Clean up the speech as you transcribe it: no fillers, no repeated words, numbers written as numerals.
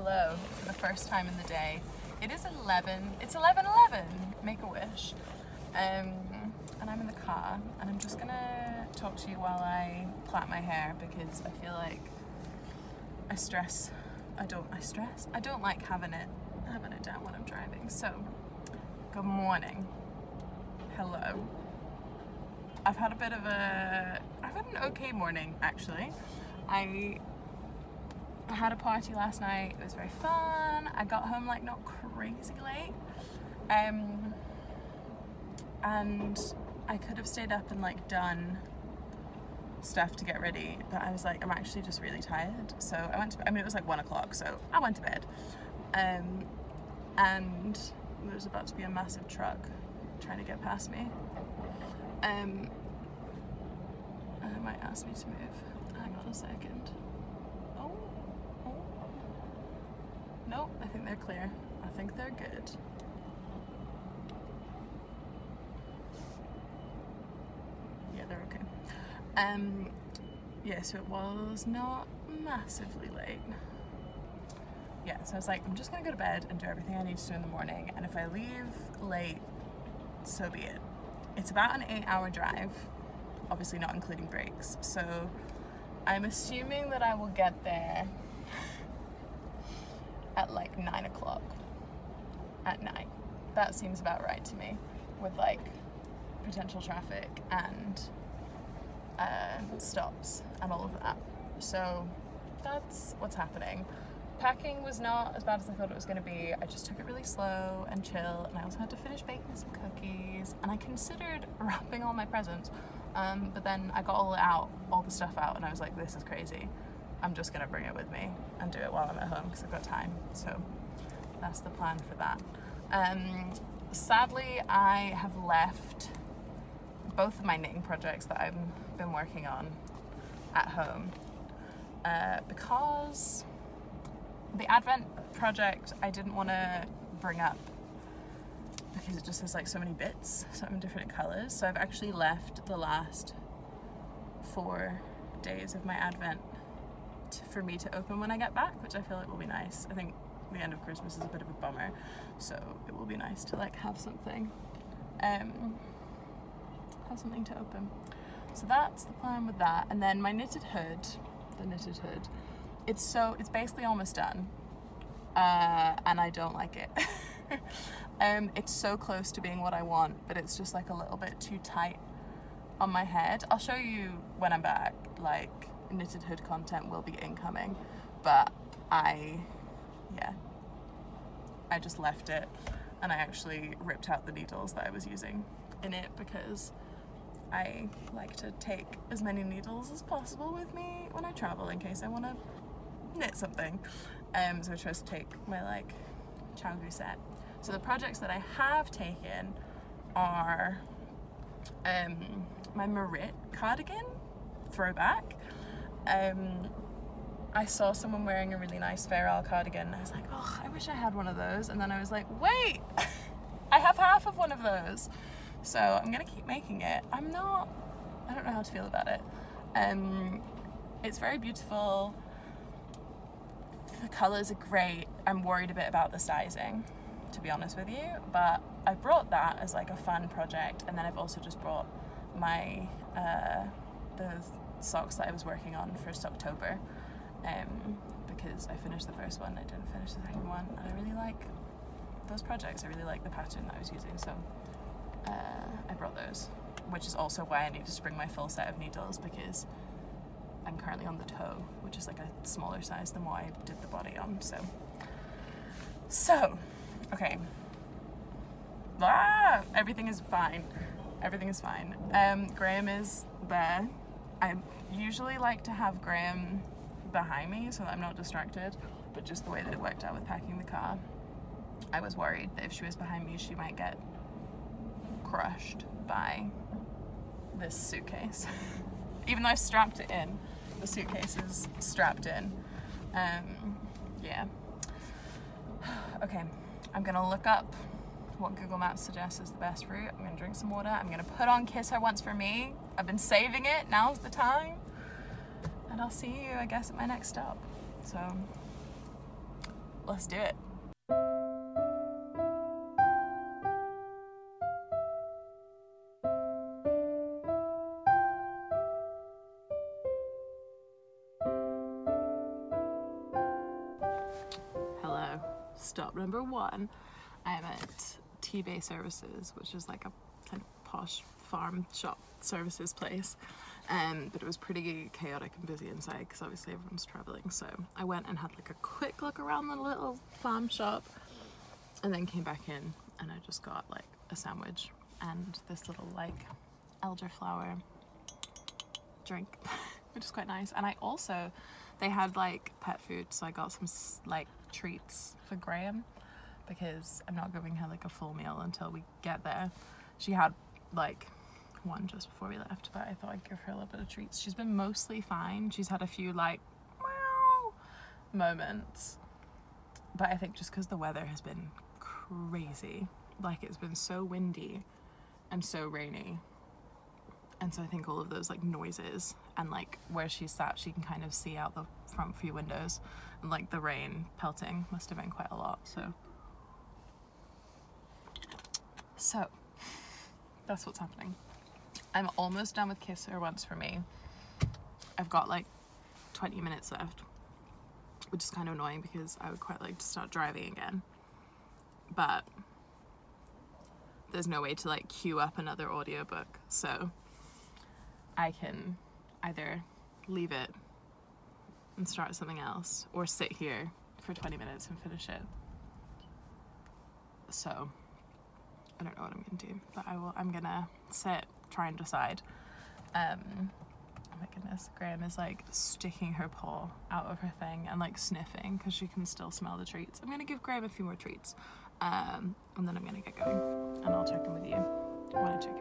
hello for the first time in the day. It is 11, it's 11:11, make a wish. And I'm in the car and I'm just gonna talk to you while I plait my hair because I feel like I don't like having it down when I'm driving. So, good morning. Hello. I've had an okay morning actually. I had a party last night, it was very fun. I got home like not crazy late. And I could have stayed up and like done stuff to get ready, but I was like, I'm actually just really tired. So I went to bed. I mean, it was like 1 o'clock, so I went to bed. And there was about to be a massive truck trying to get past me. And it might ask me to move. Hang on a second. Oh. Nope, I think they're clear. I think they're good. Yeah, they're okay. Yeah, so it was not massively late. Yeah, so I was like, I'm just gonna go to bed and do everything I need to do in the morning, and if I leave late, so be it. It's about an 8-hour drive, obviously not including breaks, so I'm assuming that I will get there at like 9 o'clock at night. That seems about right to me, with like potential traffic and stops and all of that. So that's what's happening. Packing was not as bad as I thought it was going to be. I just took it really slow and chill, and I also had to finish baking some cookies, and I considered wrapping all my presents, but then I got all the stuff out, and I was like, this is crazy. I'm just going to bring it with me and do it while I'm at home because I've got time. So that's the plan for that. Sadly, I have left both of my knitting projects that I've been working on at home because the Advent project I didn't want to bring up because it just has like so many bits, so many different colours. So I've actually left the last 4 days of my Advent for me to open when I get back, which I feel like will be nice. I think the end of Christmas is a bit of a bummer, so it will be nice to like have something to open. So that's the plan with that. And then my knitted hood, it's basically almost done, and I don't like it. It's so close to being what I want, but it's just like a little bit too tight on my head. I'll show you when I'm back, like knitted hood content will be incoming, but I just left it, and I actually ripped out the needles that I was using in it because I like to take as many needles as possible with me when I travel in case I want to knit something. So I chose to take my like Changu set. So the projects that I have taken are my Merit cardigan throwback. I saw someone wearing a really nice Feral cardigan and I was like, oh, I wish I had one of those. And then I was like, wait, I have half of one of those. So I'm gonna keep making it. I don't know how to feel about it. It's very beautiful. The colors are great. I'm worried a bit about the sizing, to be honest with you, but I brought that as like a fun project, and then I've also just brought my the socks that I was working on for October, because I finished the first one, I didn't finish the second one, and I really like those projects. I really like the pattern that I was using, so I brought those, which is also why I needed to bring my full set of needles, because I'm currently on the toe, which is like a smaller size than what I did the body on. So okay, everything is fine. Graham is there. I usually like to have Graham behind me so that I'm not distracted, but just the way that it worked out with packing the car, I was worried that if she was behind me, she might get crushed by this suitcase. Even though I strapped it in, the suitcase is strapped in. Yeah. Okay, I'm gonna look up what Google Maps suggests is the best route. I'm gonna drink some water. I'm gonna put on Kiss Her Once For Me. I've been saving it, now's the time. And I'll see you, I guess, at my next stop. So, let's do it. Hello, stop number one. I'm at T-Bay Services, which is like a kind of posh farm shop services place. But it was pretty chaotic and busy inside because obviously everyone's traveling. So I went and had like a quick look around the little farm shop and then came back in and I just got like a sandwich and this little like elderflower drink, which is quite nice. And I also, they had like pet food, so I got some like treats for Graham because I'm not giving her like a full meal until we get there. She had like one just before we left, but I thought I'd give her a little bit of treats. She's been mostly fine. She's had a few like meow moments, but I think just because the weather has been crazy, like it's been so windy and so rainy, and so I think all of those like noises and like where she's sat she can kind of see out the front few windows and like the rain pelting must have been quite a lot. So that's what's happening. I'm almost done with Kiss Her Once for Me. I've got like 20 minutes left, which is kind of annoying because I would quite like to start driving again, but there's no way to like queue up another audiobook, so I can either leave it and start something else or sit here for 20 minutes and finish it. So I don't know what I'm gonna do, but I'm gonna sit, try and decide. Oh my goodness, Graham is like sticking her paw out of her thing and like sniffing because she can still smell the treats. I'm gonna give Graham a few more treats, and then I'm gonna get going and I'll check in with you when I check